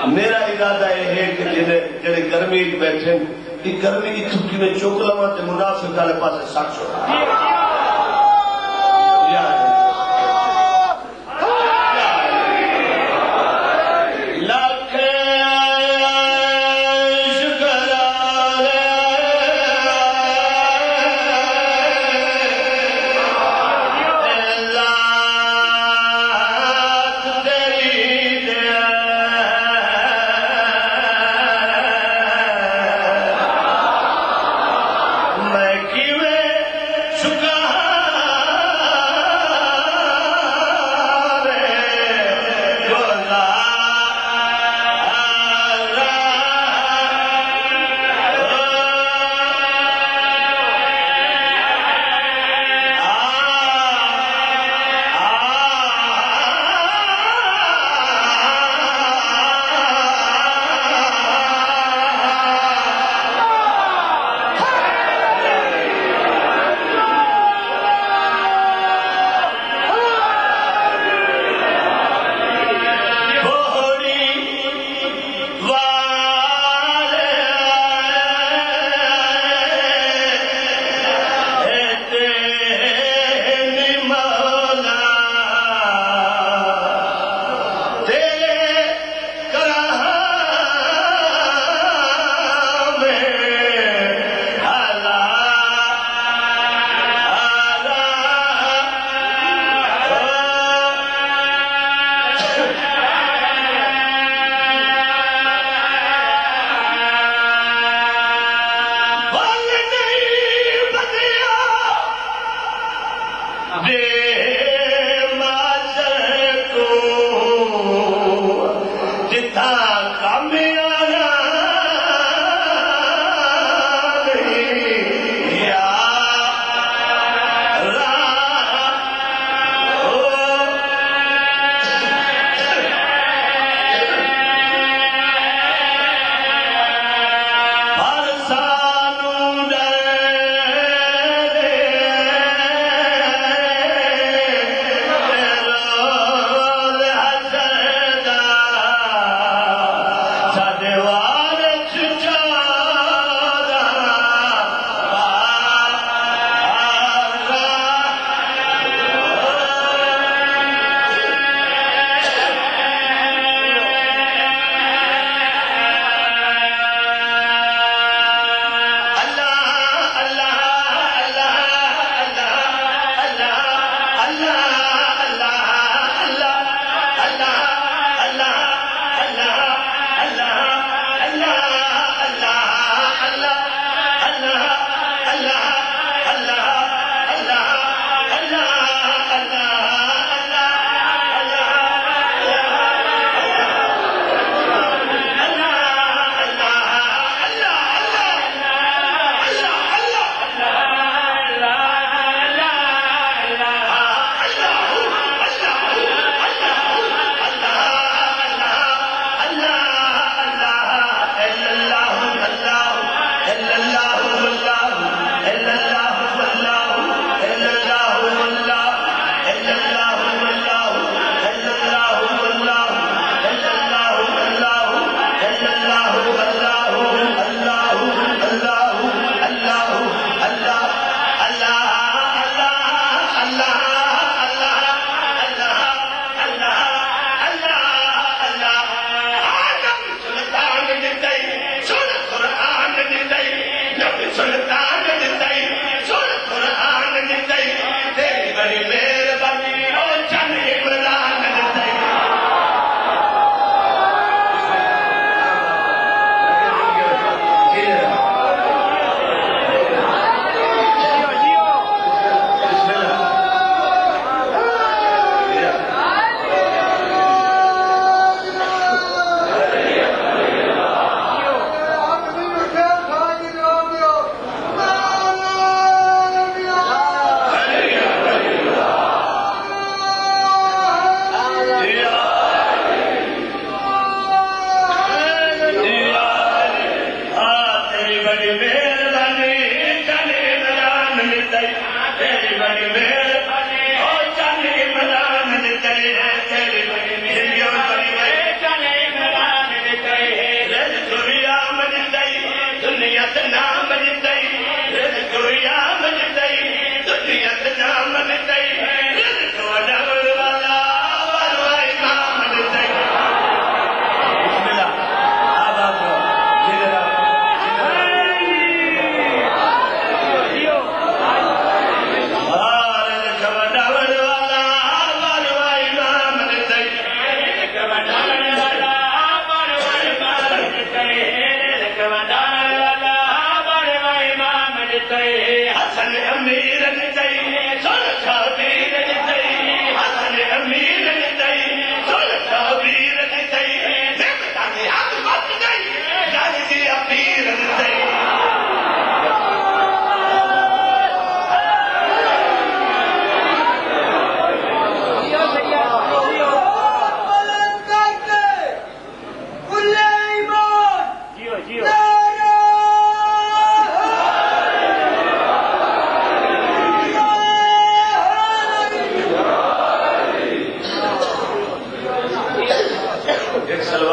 मेरा इरादा यह है कि जेडे गर्मी बैठे गर्मी की छुट्टी में चुक लवा तो मुनाफिक वाले पास सच हो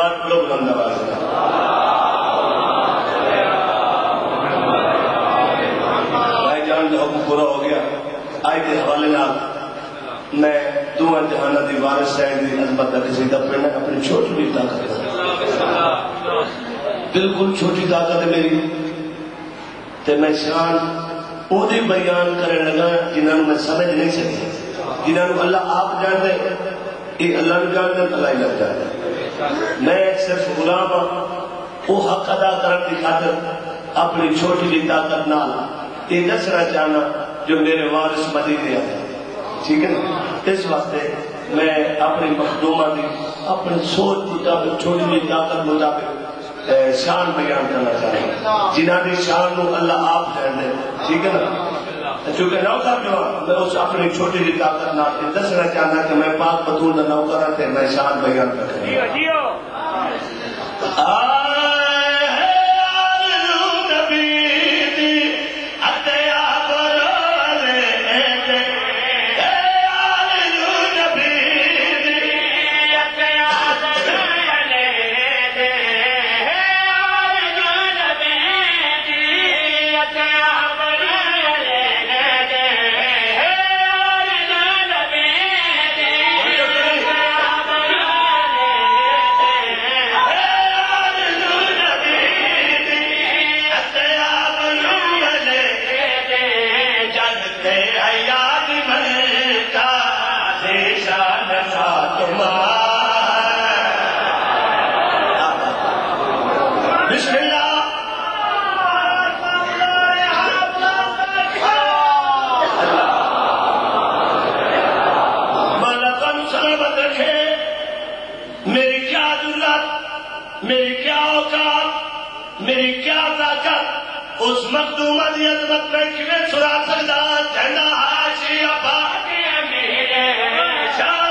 सलवात पढ़ो बुलंद आवाज में। भाईजान का हुक्म पूरा हो गया। आज के हवाले नाल मैं दुआ जहाना दी वारिस साहब दी अजमत का कसीदा पढ़ना अपनी छोटी भी ताकत है, बिल्कुल छोटी ताकत है मेरी, ते मैं शान ओदे बयान करने लगा जिन्होंने मैं समझ नहीं सकी, जिन्होंने अल्लाह आप जानते, ये अल्लाह ने जानते, अल्लाह ही लग जाता। मैं सिर्फ गुलाम हाँ, वो हक अदा करने की खातिर अपनी छोटी जी ताकत नाल ये दसना चाहना जो मेरे वारिस मदीने आए, ठीक है ना। इस वास्ते मैं अपनी मखदूमा की अपनी सोच मुताबिक छोटी जी ताकत मुताबिक शान बयान करना चाहता, जिन्हों की शान को अल्लाह आप जानते, ठीक है ना। चूंकि नौकर जो मैं उस अपनी छोटी जी ताकत ना दसना चाहना कि मैं पाक बतूल का नौकर थे, मैं शान बयान कर मेरी क्या ताकत उस मखदूमा की अजमत में किवें छुड़ा सकदा। झंडा हाशिया पाके मेरे शान